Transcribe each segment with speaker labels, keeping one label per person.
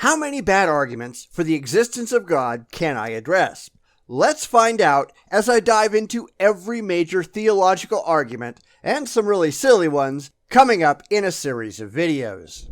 Speaker 1: How many bad arguments for the existence of God can I address? Let's find out as I dive into every major theological argument, and some really silly ones, coming up in a series of videos.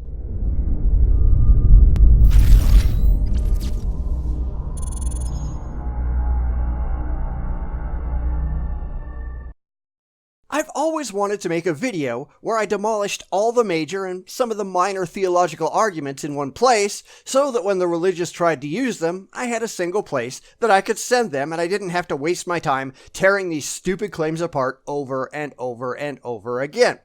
Speaker 1: I've always wanted to make a video where I demolished all the major and some of the minor theological arguments in one place, so that when the religious tried to use them, I had a single place that I could send them and I didn't have to waste my time tearing these stupid claims apart over and over and over again.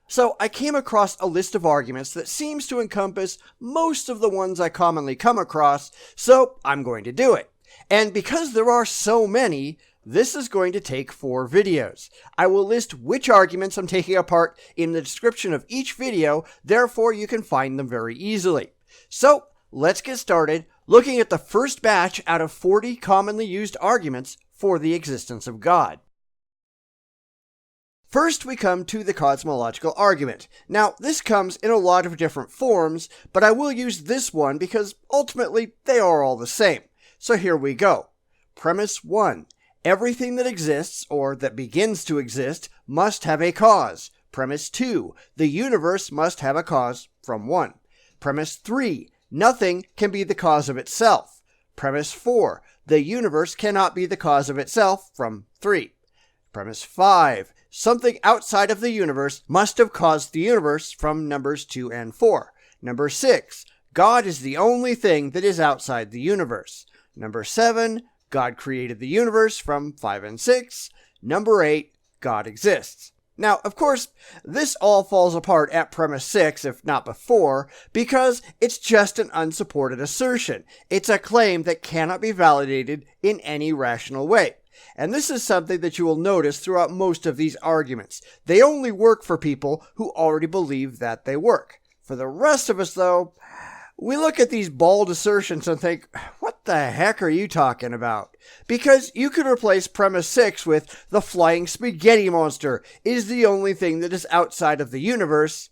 Speaker 1: So I came across a list of arguments that seems to encompass most of the ones I commonly come across, so I'm going to do it. And because there are so many, this is going to take 4 videos. I will list which arguments I'm taking apart in the description of each video, therefore you can find them very easily. So let's get started looking at the first batch out of 40 commonly used arguments for the existence of God. First, we come to the cosmological argument. Now, this comes in a lot of different forms, but I will use this one because ultimately they are all the same. So here we go. Premise 1. Everything that exists, or that begins to exist, must have a cause. Premise 2. The universe must have a cause from 1. Premise 3. Nothing can be the cause of itself. Premise 4. The universe cannot be the cause of itself from 3. Premise 5. Something outside of the universe must have caused the universe from numbers 2 and 4. Number 6. God is the only thing that is outside the universe. Number 7. God created the universe from 5 and 6. Number 8, God exists. Now, of course, this all falls apart at premise 6, if not before, because it's just an unsupported assertion. It's a claim that cannot be validated in any rational way. And this is something that you will notice throughout most of these arguments. They only work for people who already believe that they work. For the rest of us, though, we look at these bald assertions and think, what the heck are you talking about? Because you could replace premise 6 with the flying spaghetti monster is the only thing that is outside of the universe,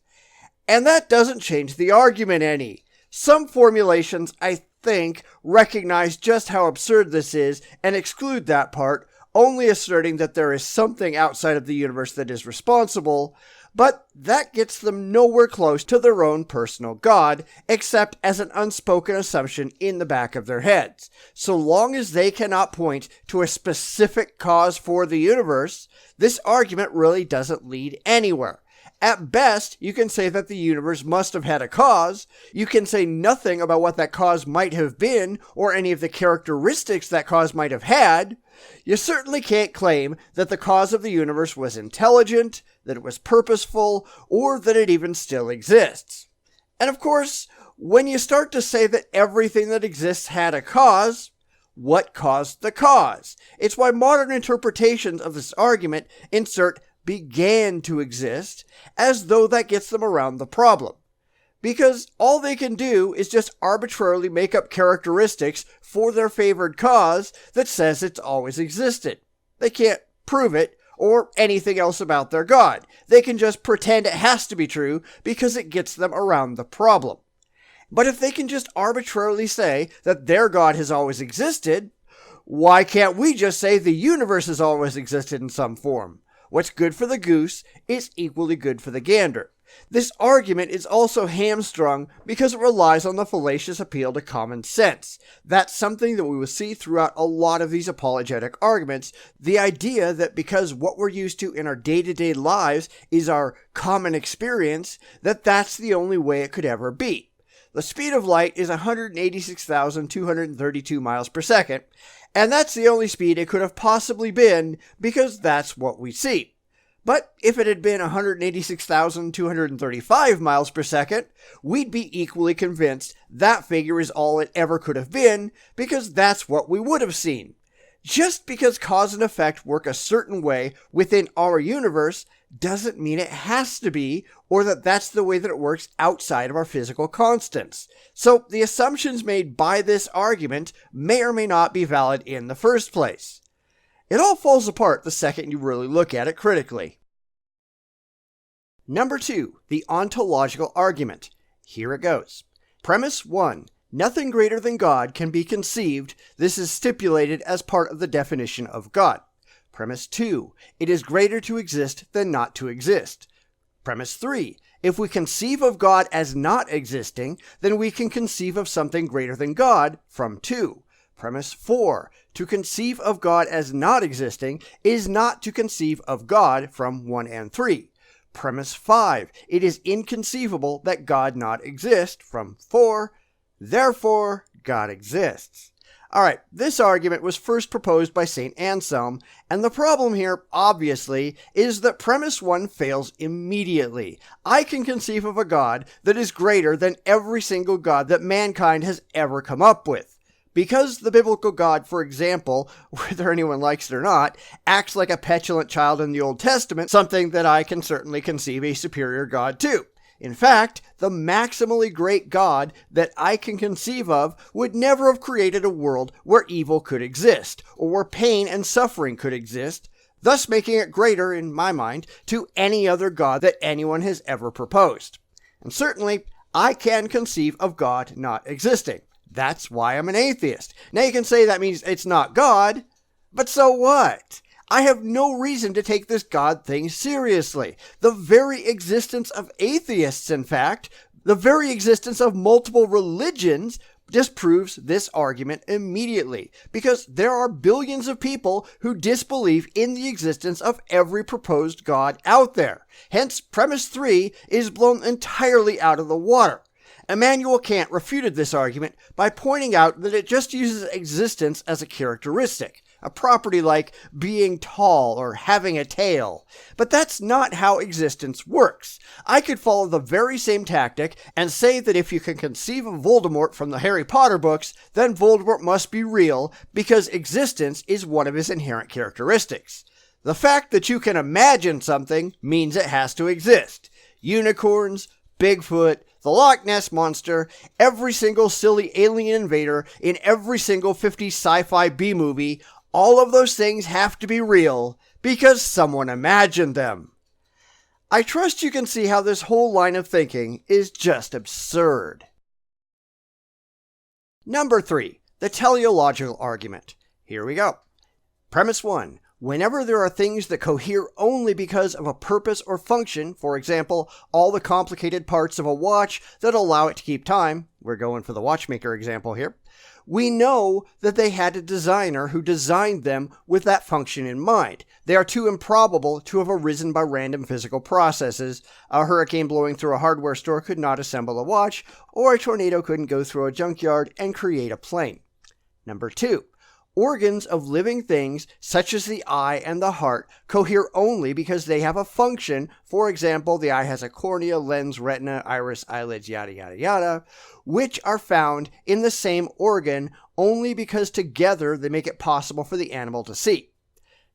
Speaker 1: and that doesn't change the argument any. Some formulations, I think, recognize just how absurd this is and exclude that part, only asserting that there is something outside of the universe that is responsible, but that gets them nowhere close to their own personal God, except as an unspoken assumption in the back of their heads. So long as they cannot point to a specific cause for the universe, this argument really doesn't lead anywhere. At best, you can say that the universe must have had a cause. You can say nothing about what that cause might have been, or any of the characteristics that cause might have had. You certainly can't claim that the cause of the universe was intelligent, that it was purposeful, or that it even still exists. And of course, when you start to say that everything that exists had a cause, what caused the cause? It's why modern interpretations of this argument insert began to exist, as though that gets them around the problem. Because all they can do is just arbitrarily make up characteristics for their favored cause that says it's always existed. They can't prove it or anything else about their God. They can just pretend it has to be true because it gets them around the problem. But if they can just arbitrarily say that their God has always existed, why can't we just say the universe has always existed in some form? What's good for the goose is equally good for the gander. This argument is also hamstrung because it relies on the fallacious appeal to common sense. That's something that we will see throughout a lot of these apologetic arguments. The idea that because what we're used to in our day-to-day lives is our common experience, that's the only way it could ever be. The speed of light is 186,232 miles per second, and that's the only speed it could have possibly been because that's what we see. But if it had been 186,235 miles per second, we'd be equally convinced that figure is all it ever could have been because that's what we would have seen. Just because cause and effect work a certain way within our universe doesn't mean it has to be, or that that's the way that it works outside of our physical constants. So the assumptions made by this argument may or may not be valid in the first place. It all falls apart the second you really look at it critically. Number 2, the ontological argument. Here it goes. Premise 1. Nothing greater than God can be conceived. This is stipulated as part of the definition of God. Premise 2. It is greater to exist than not to exist. Premise 3. If we conceive of God as not existing, then we can conceive of something greater than God from 2. Premise 4. To conceive of God as not existing is not to conceive of God from 1 and 3. Premise 5. It is inconceivable that God not exist from 4. Therefore, God exists. Alright, this argument was first proposed by St. Anselm, and the problem here, obviously, is that premise 1 fails immediately. I can conceive of a God that is greater than every single God that mankind has ever come up with. Because the biblical God, for example, whether anyone likes it or not, acts like a petulant child in the Old Testament, something that I can certainly conceive a superior God to. In fact, the maximally great God that I can conceive of would never have created a world where evil could exist, or where pain and suffering could exist, thus making it greater, in my mind, to any other God that anyone has ever proposed. And certainly, I can conceive of God not existing. That's why I'm an atheist. Now you can say that means it's not God, but so what? I have no reason to take this God thing seriously. The very existence of atheists, in fact, the very existence of multiple religions disproves this argument immediately, because there are billions of people who disbelieve in the existence of every proposed God out there. Hence, premise 3 is blown entirely out of the water. Immanuel Kant refuted this argument by pointing out that it just uses existence as a characteristic, a property like being tall or having a tail. But that's not how existence works. I could follow the very same tactic and say that if you can conceive of Voldemort from the Harry Potter books, then Voldemort must be real because existence is one of his inherent characteristics. The fact that you can imagine something means it has to exist. Unicorns, Bigfoot, the Loch Ness Monster, every single silly alien invader in every single 50s sci-fi B-movie, all of those things have to be real because someone imagined them. I trust you can see how this whole line of thinking is just absurd. Number 3. The Teleological Argument. Here we go. Premise 1. Whenever there are things that cohere only because of a purpose or function, for example, all the complicated parts of a watch that allow it to keep time, we're going for the watchmaker example here, we know that they had a designer who designed them with that function in mind. They are too improbable to have arisen by random physical processes. A hurricane blowing through a hardware store could not assemble a watch, or a tornado couldn't go through a junkyard and create a plane. Number 2. Organs of living things, such as the eye and the heart, cohere only because they have a function. For example, the eye has a cornea, lens, retina, iris, eyelids, yada yada yada, which are found in the same organ only because together they make it possible for the animal to see.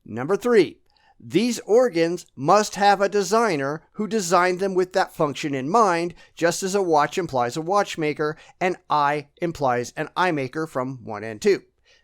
Speaker 1: Number 3. These organs must have a designer who designed them with that function in mind, just as a watch implies a watchmaker, and eye implies an eye maker from 1 and 2.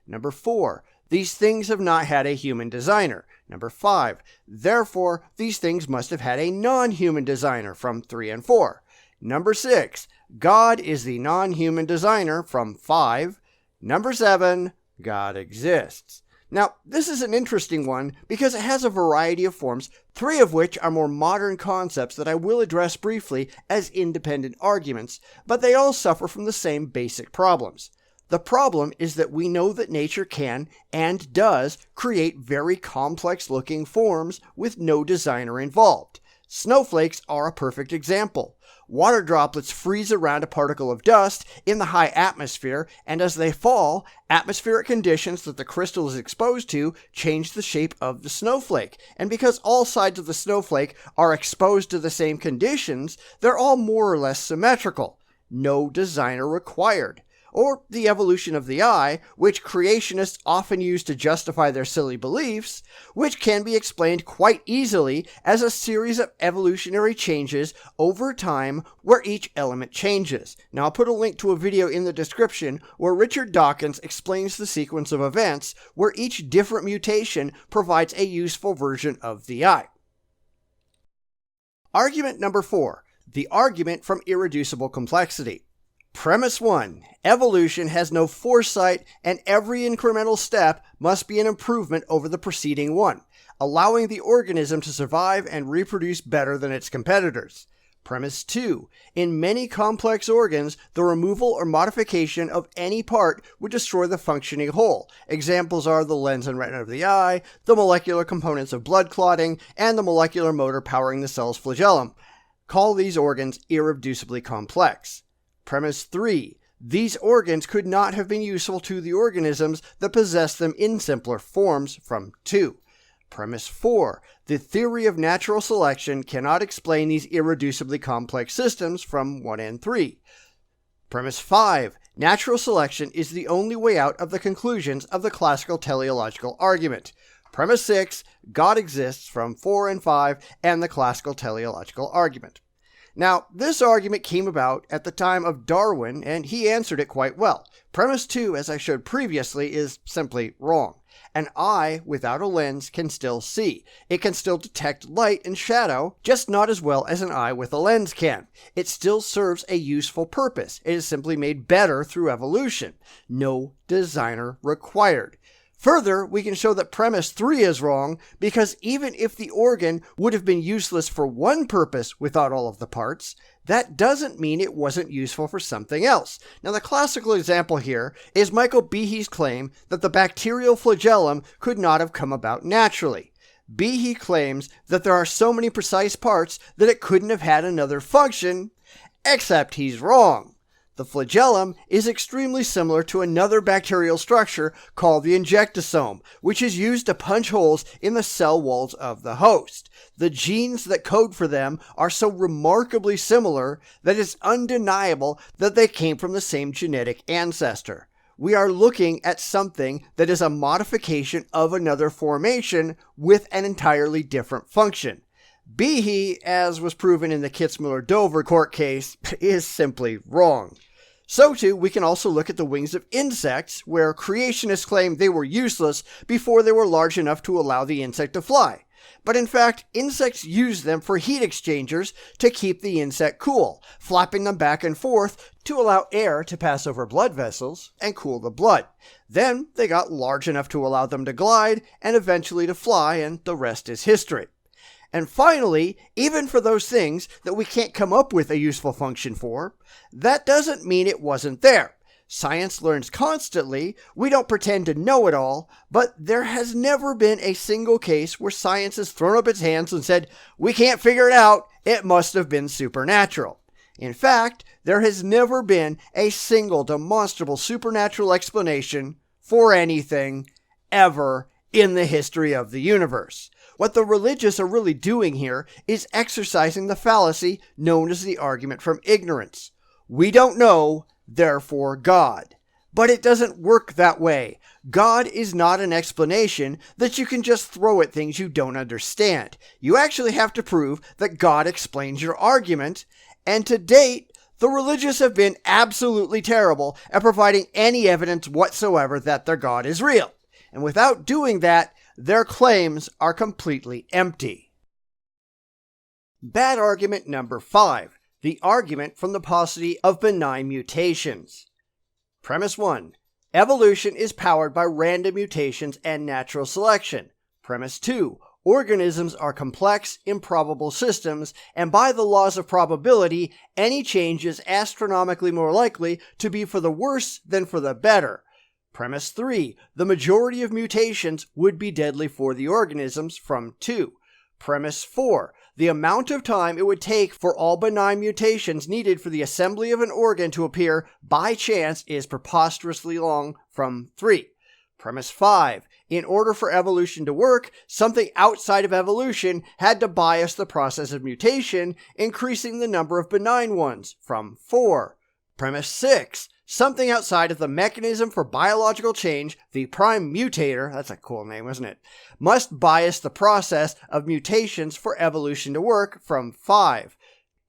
Speaker 1: Number 4, these things have not had a human designer. Number 5, therefore, these things must have had a non-human designer from 3 and 4. Number 6, God is the non-human designer from 5. Number 7, God exists. Now, this is an interesting one because it has a variety of forms, 3 of which are more modern concepts that I will address briefly as independent arguments, but they all suffer from the same basic problems. The problem is that we know that nature can, and does, create very complex-looking forms with no designer involved. Snowflakes are a perfect example. Water droplets freeze around a particle of dust in the high atmosphere, and as they fall, atmospheric conditions that the crystal is exposed to change the shape of the snowflake. And because all sides of the snowflake are exposed to the same conditions, they're all more or less symmetrical. No designer required. Or the evolution of the eye, which creationists often use to justify their silly beliefs, which can be explained quite easily as a series of evolutionary changes over time where each element changes. Now I'll put a link to a video in the description where Richard Dawkins explains the sequence of events where each different mutation provides a useful version of the eye. Argument number 4, the argument from irreducible complexity. Premise 1. Evolution has no foresight, and every incremental step must be an improvement over the preceding one, allowing the organism to survive and reproduce better than its competitors. Premise 2. In many complex organs, the removal or modification of any part would destroy the functioning whole. Examples are the lens and retina of the eye, the molecular components of blood clotting, and the molecular motor powering the cell's flagellum. Call these organs irreducibly complex. Premise 3. These organs could not have been useful to the organisms that possess them in simpler forms from 2. Premise 4. The theory of natural selection cannot explain these irreducibly complex systems from 1 and 3. Premise 5. Natural selection is the only way out of the conclusions of the classical teleological argument. Premise 6. God exists from 4 and 5 and the classical teleological argument. Now, this argument came about at the time of Darwin, and he answered it quite well. Premise 2, as I showed previously, is simply wrong. An eye without a lens can still see. It can still detect light and shadow, just not as well as an eye with a lens can. It still serves a useful purpose. It is simply made better through evolution. No designer required. Further, we can show that premise 3 is wrong because even if the organ would have been useless for one purpose without all of the parts, that doesn't mean it wasn't useful for something else. Now, the classical example here is Michael Behe's claim that the bacterial flagellum could not have come about naturally. Behe claims that there are so many precise parts that it couldn't have had another function, except he's wrong. The flagellum is extremely similar to another bacterial structure called the injectosome, which is used to punch holes in the cell walls of the host. The genes that code for them are so remarkably similar that it's undeniable that they came from the same genetic ancestor. We are looking at something that is a modification of another formation with an entirely different function. Behe, as was proven in the Kitzmiller-Dover court case, is simply wrong. So too, we can also look at the wings of insects, where creationists claim they were useless before they were large enough to allow the insect to fly. But in fact, insects use them for heat exchangers to keep the insect cool, flapping them back and forth to allow air to pass over blood vessels and cool the blood. Then they got large enough to allow them to glide and eventually to fly, and the rest is history. And finally, even for those things that we can't come up with a useful function for, that doesn't mean it wasn't there. Science learns constantly. We don't pretend to know it all, but there has never been a single case where science has thrown up its hands and said, "We can't figure it out. It must have been supernatural." In fact, there has never been a single demonstrable supernatural explanation for anything ever in the history of the universe. What the religious are really doing here is exercising the fallacy known as the argument from ignorance. We don't know, therefore God. But it doesn't work that way. God is not an explanation that you can just throw at things you don't understand. You actually have to prove that God explains your argument, and to date, the religious have been absolutely terrible at providing any evidence whatsoever that their God is real. And without doing that, their claims are completely empty. Bad argument number 5. The argument from the paucity of benign mutations. Premise 1. Evolution is powered by random mutations and natural selection. Premise 2. Organisms are complex, improbable systems, and by the laws of probability, any change is astronomically more likely to be for the worse than for the better. Premise 3. The majority of mutations would be deadly for the organisms from 2. Premise 4. The amount of time it would take for all benign mutations needed for the assembly of an organ to appear by chance is preposterously long from 3. Premise 5. In order for evolution to work, something outside of evolution had to bias the process of mutation, increasing the number of benign ones from 4. Premise 6. Something outside of the mechanism for biological change, the prime mutator, that's a cool name, isn't it, must bias the process of mutations for evolution to work from 5.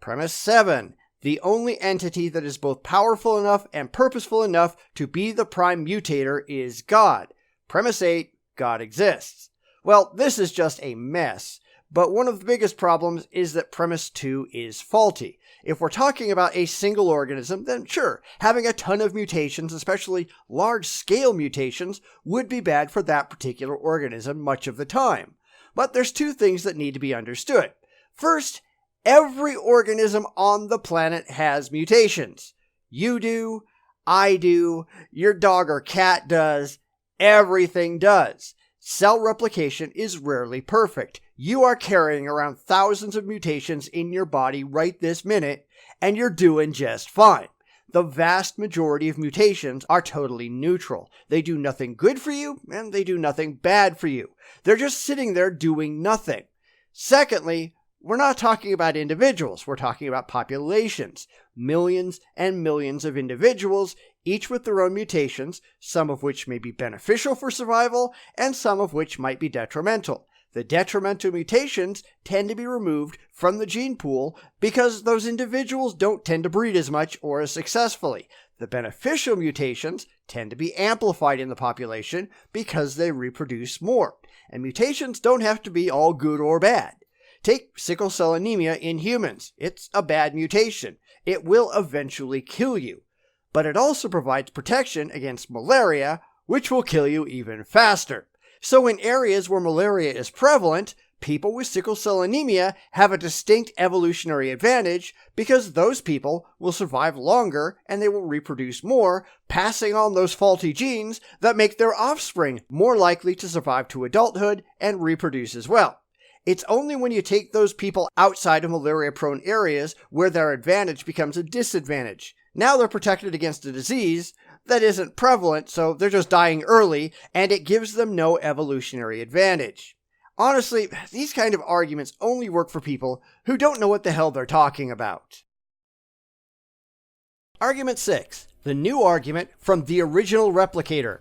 Speaker 1: Premise 7. The only entity that is both powerful enough and purposeful enough to be the prime mutator is God. Premise 8. God exists. Well, this is just a mess. But one of the biggest problems is that premise 2 is faulty. If we're talking about a single organism, then sure, having a ton of mutations, especially large-scale mutations, would be bad for that particular organism much of the time. But there's two things that need to be understood. First, every organism on the planet has mutations. You do, I do, your dog or cat does, everything does. Cell replication is rarely perfect. You are carrying around thousands of mutations in your body right this minute, and you're doing just fine. The vast majority of mutations are totally neutral. They do nothing good for you, and they do nothing bad for you. They're just sitting there doing nothing. Secondly, we're not talking about individuals. We're talking about populations. Millions and millions of individuals, each with their own mutations, some of which may be beneficial for survival, and some of which might be detrimental. The detrimental mutations tend to be removed from the gene pool because those individuals don't tend to breed as much or as successfully. The beneficial mutations tend to be amplified in the population because they reproduce more. And mutations don't have to be all good or bad. Take sickle cell anemia in humans. It's a bad mutation. It will eventually kill you. But it also provides protection against malaria, which will kill you even faster. So in areas where malaria is prevalent, people with sickle cell anemia have a distinct evolutionary advantage because those people will survive longer and they will reproduce more, passing on those faulty genes that make their offspring more likely to survive to adulthood and reproduce as well. It's only when you take those people outside of malaria-prone areas where their advantage becomes a disadvantage. Now they're protected against a disease that isn't prevalent, so they're just dying early, and it gives them no evolutionary advantage. Honestly, these kind of arguments only work for people who don't know what the hell they're talking about. Argument 6. The new argument from the original Replicator.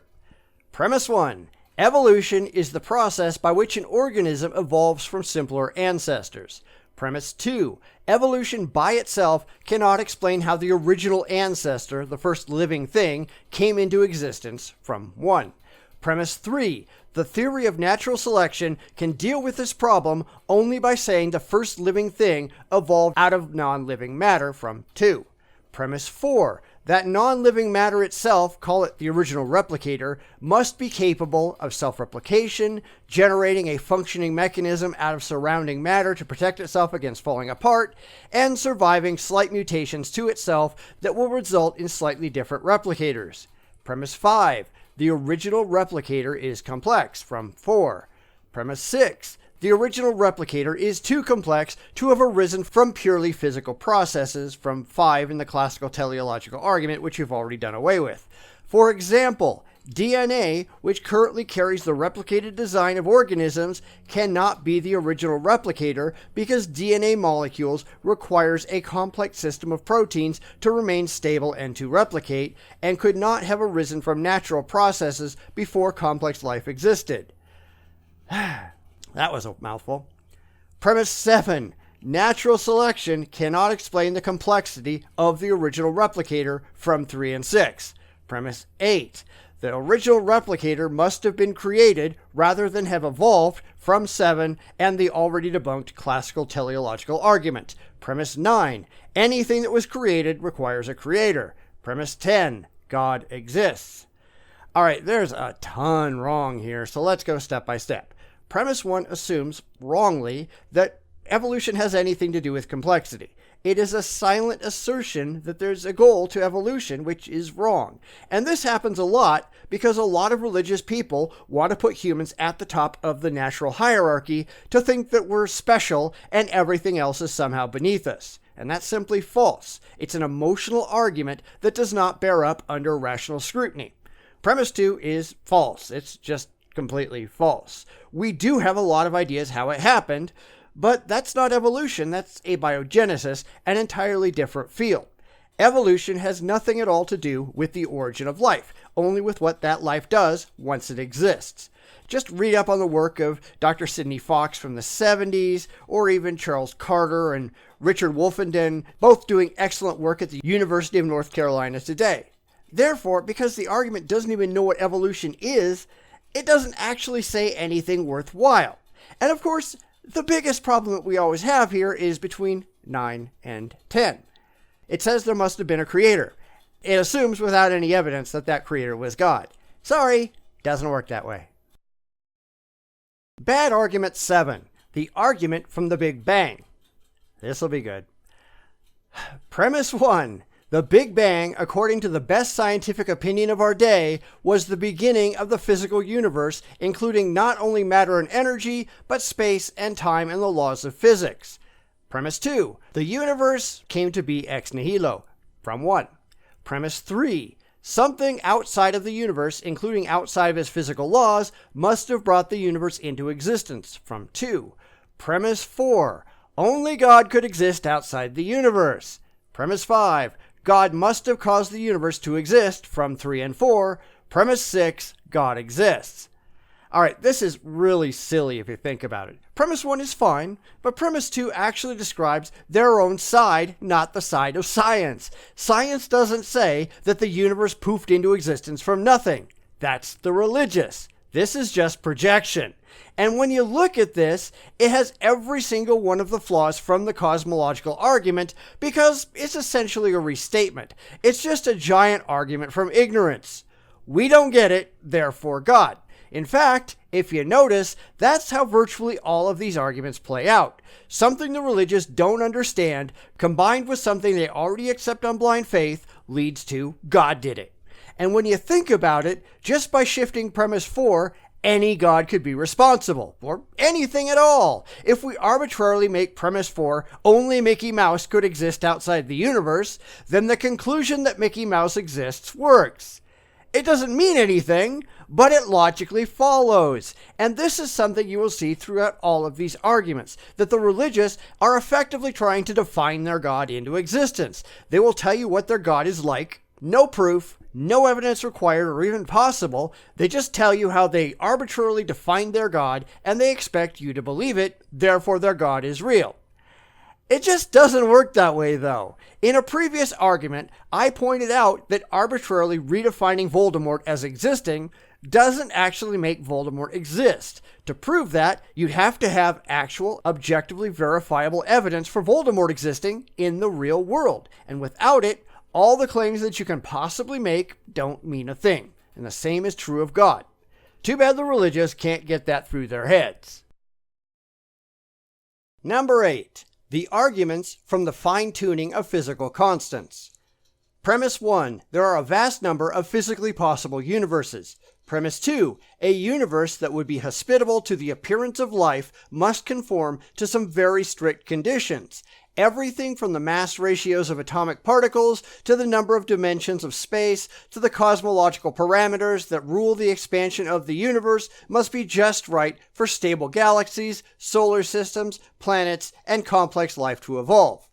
Speaker 1: Premise 1. Evolution is the process by which an organism evolves from simpler ancestors. Premise 2. Evolution by itself cannot explain how the original ancestor, the first living thing, came into existence from 1. Premise 3. The theory of natural selection can deal with this problem only by saying the first living thing evolved out of non-living matter from 2. Premise 4. That non-living matter itself, call it the original replicator, must be capable of self-replication, generating a functioning mechanism out of surrounding matter to protect itself against falling apart, and surviving slight mutations to itself that will result in slightly different replicators. Premise 5. The original replicator is complex from 4. Premise 6. The original replicator is too complex to have arisen from purely physical processes from 5 in the classical teleological argument, which you've already done away with. For example, DNA, which currently carries the replicated design of organisms, cannot be the original replicator because DNA molecules requires a complex system of proteins to remain stable and to replicate, and could not have arisen from natural processes before complex life existed. That was a mouthful. Premise 7. Natural selection cannot explain the complexity of the original replicator from 3 and 6. Premise 8. The original replicator must have been created rather than have evolved from 7 and the already debunked classical teleological argument. Premise 9. Anything that was created requires a creator. Premise 10. God exists. Alright, there's a ton wrong here, so let's go step by step. Premise 1 assumes, wrongly, that evolution has anything to do with complexity. It is a silent assertion that there's a goal to evolution, which is wrong. And this happens a lot because a lot of religious people want to put humans at the top of the natural hierarchy to think that we're special and everything else is somehow beneath us. And that's simply false. It's an emotional argument that does not bear up under rational scrutiny. Premise 2 is false. It's just completely false. We do have a lot of ideas how it happened, but that's not evolution, that's abiogenesis, an entirely different field. Evolution has nothing at all to do with the origin of life, only with what that life does once it exists. Just read up on the work of Dr. Sidney Fox from the 70s, or even Charles Carter and Richard Wolfenden, both doing excellent work at the University of North Carolina today. Therefore, because the argument doesn't even know what evolution is, it doesn't actually say anything worthwhile. And of course, The biggest problem that we always have here is between 9 and 10. It says there must have been a creator. It assumes without any evidence that that creator was God. Sorry, doesn't work that way. Bad argument 7. The argument from the Big Bang. This'll be good. Premise 1. The Big Bang, according to the best scientific opinion of our day, was the beginning of the physical universe, including not only matter and energy, but space and time and the laws of physics. Premise 2. The universe came to be ex nihilo, from 1. Premise 3. Something outside of the universe, including outside of its physical laws, must have brought the universe into existence, from 2. Premise 4. Only God could exist outside the universe. Premise 5. God must have caused the universe to exist, from 3 and 4. Premise 6. God exists. Alright, this is really silly if you think about it. Premise 1 is fine, but Premise 2 actually describes their own side, not the side of science. Science doesn't say that the universe poofed into existence from nothing. That's the religious. This is just projection. And when you look at this, it has every single one of the flaws from the cosmological argument because it's essentially a restatement. It's just a giant argument from ignorance. We don't get it, therefore God. In fact, if you notice, that's how virtually all of these arguments play out. Something the religious don't understand, combined with something they already accept on blind faith, leads to God did it. And when you think about it, just by shifting premise 4, any God could be responsible, or anything at all. If we arbitrarily make premise 4 only Mickey Mouse could exist outside the universe, then the conclusion that Mickey Mouse exists works. It doesn't mean anything, but it logically follows. And this is something you will see throughout all of these arguments, that the religious are effectively trying to define their God into existence. They will tell you what their God is like, no proof, no evidence required or even possible. They just tell you how they arbitrarily defined their God, and they expect you to believe it, therefore their God is real. It just doesn't work that way, though. In a previous argument, I pointed out that arbitrarily redefining Voldemort as existing doesn't actually make Voldemort exist. To prove that, you'd have to have actual, objectively verifiable evidence for Voldemort existing in the real world. And without it, all the claims that you can possibly make don't mean a thing. And the same is true of God. Too bad the religious can't get that through their heads. Number 8. The arguments from the fine-tuning of physical constants. Premise 1. There are a vast number of physically possible universes. Premise 2. A universe that would be hospitable to the appearance of life must conform to some very strict conditions. Everything from the mass ratios of atomic particles to the number of dimensions of space to the cosmological parameters that rule the expansion of the universe must be just right for stable galaxies, solar systems, planets, and complex life to evolve.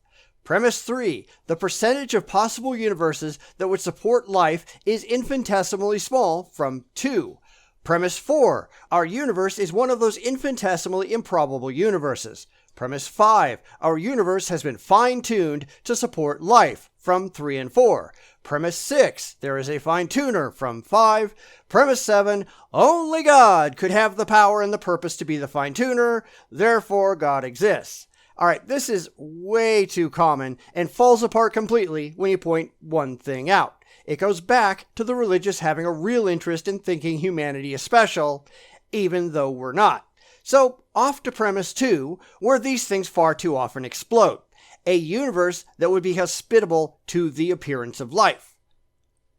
Speaker 1: Premise 3. The percentage of possible universes that would support life is infinitesimally small, from 2. Premise 4. Our universe is one of those infinitesimally improbable universes. Premise 5. Our universe has been fine-tuned to support life, from 3 and 4. Premise 6. There is a fine-tuner, from 5. Premise 7. Only God could have the power and the purpose to be the fine-tuner, therefore God exists. Alright, this is way too common and falls apart completely when you point one thing out. It goes back to the religious having a real interest in thinking humanity is special, even though we're not. So, off to premise 2, where these things far too often explode. A universe that would be hospitable to the appearance of life.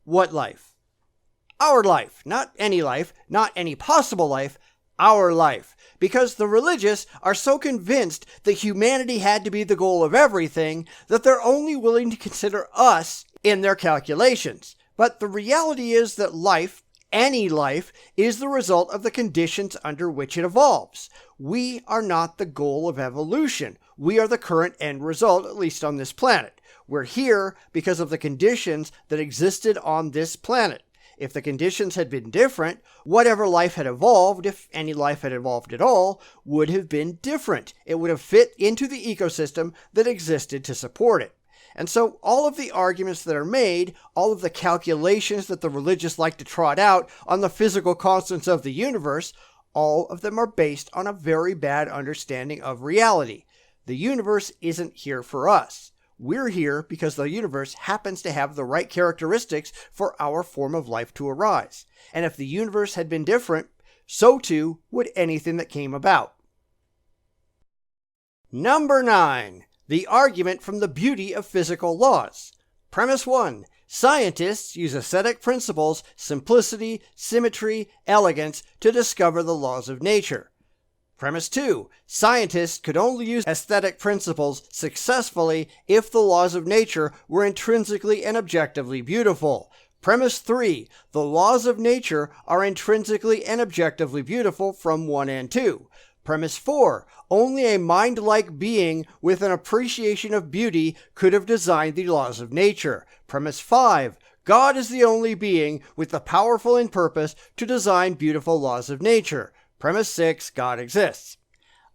Speaker 1: What life? Our life. Not any possible life, our life. Because the religious are so convinced that humanity had to be the goal of everything that they're only willing to consider us in their calculations. But the reality is that life, any life, is the result of the conditions under which it evolves. We are not the goal of evolution. We are the current end result, at least on this planet. We're here because of the conditions that existed on this planet. If the conditions had been different, whatever life had evolved, if any life had evolved at all, would have been different. It would have fit into the ecosystem that existed to support it. And so all of the arguments that are made, all of the calculations that the religious like to trot out on the physical constants of the universe, all of them are based on a very bad understanding of reality. The universe isn't here for us. We're here because the universe happens to have the right characteristics for our form of life to arise. And if the universe had been different, so too would anything that came about. Number 9. The argument from the beauty of physical laws. Premise 1. Scientists use aesthetic principles, simplicity, symmetry, elegance to discover the laws of nature. Premise 2. Scientists could only use aesthetic principles successfully if the laws of nature were intrinsically and objectively beautiful. Premise 3. The laws of nature are intrinsically and objectively beautiful from 1 and 2. Premise 4. Only a mind-like being with an appreciation of beauty could have designed the laws of nature. Premise 5. God is the only being with the powerful in purpose to design beautiful laws of nature. Premise 6. God exists.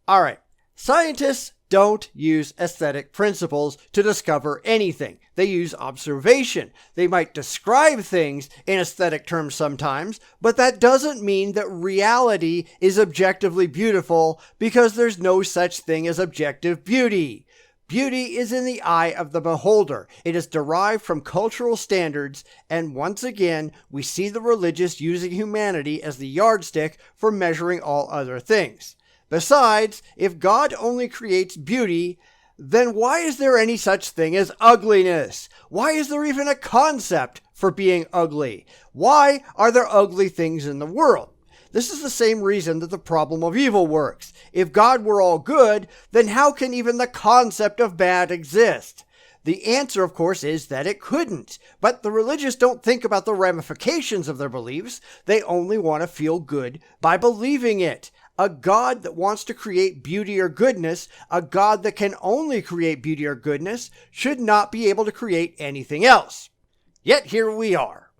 Speaker 1: Alright, scientists don't use aesthetic principles to discover anything. They use observation. They might describe things in aesthetic terms sometimes, but that doesn't mean that reality is objectively beautiful because there's no such thing as objective beauty. Beauty is in the eye of the beholder. It is derived from cultural standards, and once again, we see the religious using humanity as the yardstick for measuring all other things. Besides, if God only creates beauty, then why is there any such thing as ugliness? Why is there even a concept for being ugly? Why are there ugly things in the world? This is the same reason that the problem of evil works. If God were all good, then how can even the concept of bad exist? The answer, of course, is that it couldn't. But the religious don't think about the ramifications of their beliefs. They only want to feel good by believing it. A God that wants to create beauty or goodness, a God that can only create beauty or goodness, should not be able to create anything else. Yet here we are.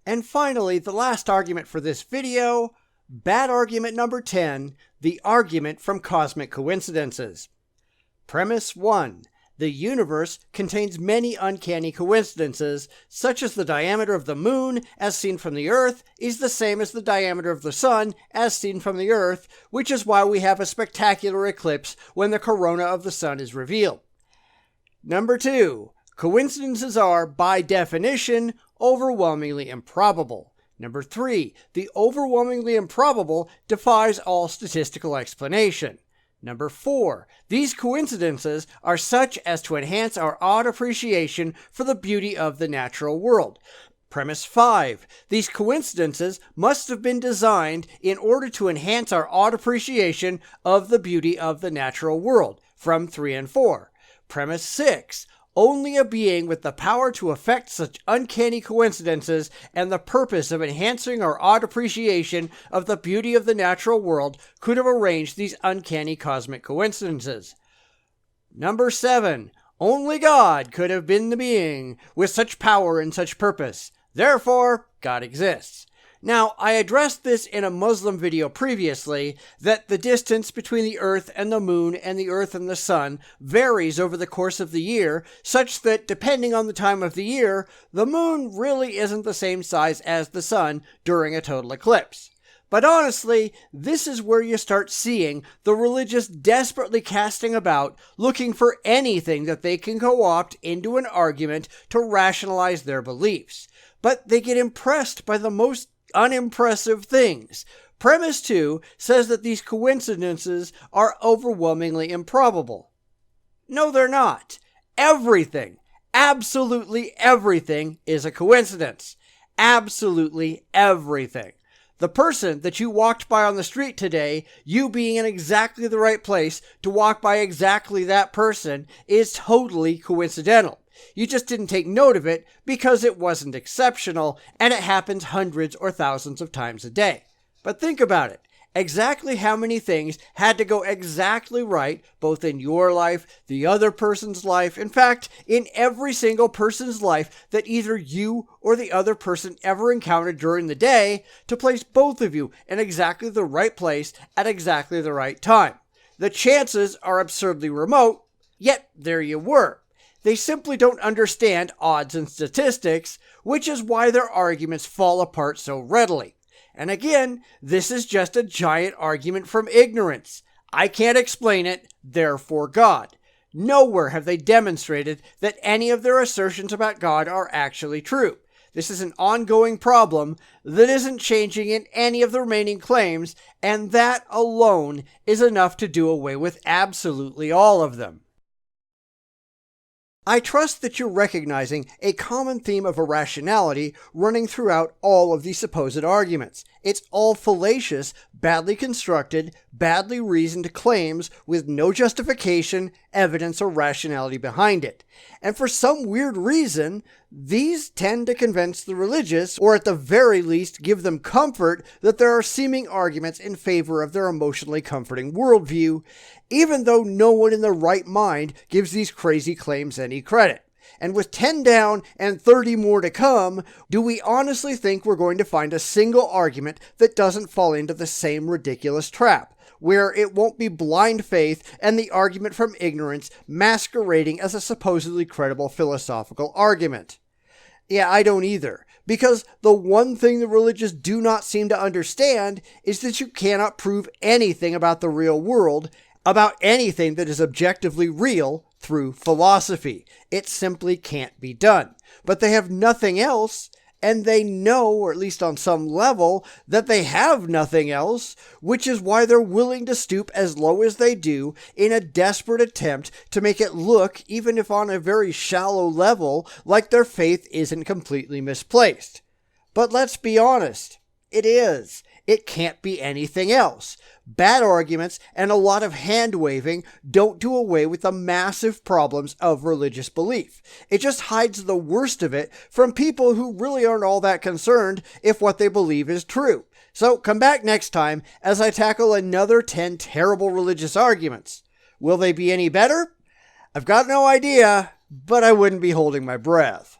Speaker 1: And finally, the last argument for this video, bad argument number 10, the argument from cosmic coincidences. Premise 1. The universe contains many uncanny coincidences, such as the diameter of the moon, as seen from the Earth, is the same as the diameter of the sun, as seen from the Earth, which is why we have a spectacular eclipse when the corona of the sun is revealed. Number 2. Coincidences are, by definition, overwhelmingly improbable. Number 3. The overwhelmingly improbable defies all statistical explanation. Number 4. These coincidences are such as to enhance our odd appreciation for the beauty of the natural world. Premise 5. These coincidences must have been designed in order to enhance our odd appreciation of the beauty of the natural world, from 3 and 4. Premise 6. Only a being with the power to affect such uncanny coincidences and the purpose of enhancing our odd appreciation of the beauty of the natural world could have arranged these uncanny cosmic coincidences. Number 7. Only God could have been the being with such power and such purpose. Therefore, God exists. Now, I addressed this in a Muslim video previously, that the distance between the Earth and the Moon and the Earth and the Sun varies over the course of the year, such that depending on the time of the year, the Moon really isn't the same size as the Sun during a total eclipse. But honestly, this is where you start seeing the religious desperately casting about, looking for anything that they can co-opt into an argument to rationalize their beliefs. But they get impressed by the most unimpressive things. Premise 2 says that these coincidences are overwhelmingly improbable. No, they're not. Everything, absolutely everything, is a coincidence. Absolutely everything. The person that you walked by on the street today, you being in exactly the right place to walk by exactly that person, is totally coincidental. You just didn't take note of it because it wasn't exceptional, and it happens hundreds or thousands of times a day. But think about it. Exactly how many things had to go exactly right, both in your life, the other person's life, in fact, in every single person's life that either you or the other person ever encountered during the day, to place both of you in exactly the right place at exactly the right time. The chances are absurdly remote, yet there you were. They simply don't understand odds and statistics, which is why their arguments fall apart so readily. And again, this is just a giant argument from ignorance. I can't explain it, therefore God. Nowhere have they demonstrated that any of their assertions about God are actually true. This is an ongoing problem that isn't changing in any of the remaining claims, and that alone is enough to do away with absolutely all of them. I trust that you're recognizing a common theme of irrationality running throughout all of these supposed arguments. It's all fallacious, badly constructed, badly reasoned claims with no justification, evidence, or rationality behind it. And for some weird reason, these tend to convince the religious, or at the very least give them comfort that there are seeming arguments in favor of their emotionally comforting worldview, even though no one in their right mind gives these crazy claims any credit. And with 10 down and 30 more to come, do we honestly think we're going to find a single argument that doesn't fall into the same ridiculous trap, where it won't be blind faith and the argument from ignorance masquerading as a supposedly credible philosophical argument? Yeah, I don't either. Because the one thing the religious do not seem to understand is that you cannot prove anything about the real world, about anything that is objectively real, through philosophy. It simply can't be done. But they have nothing else, and they know, or at least on some level, that they have nothing else, which is why they're willing to stoop as low as they do in a desperate attempt to make it look, even if on a very shallow level, like their faith isn't completely misplaced. But let's be honest, it is. It can't be anything else. Bad arguments and a lot of hand-waving don't do away with the massive problems of religious belief. It just hides the worst of it from people who really aren't all that concerned if what they believe is true. So come back next time as I tackle another 10 terrible religious arguments. Will they be any better? I've got no idea, but I wouldn't be holding my breath.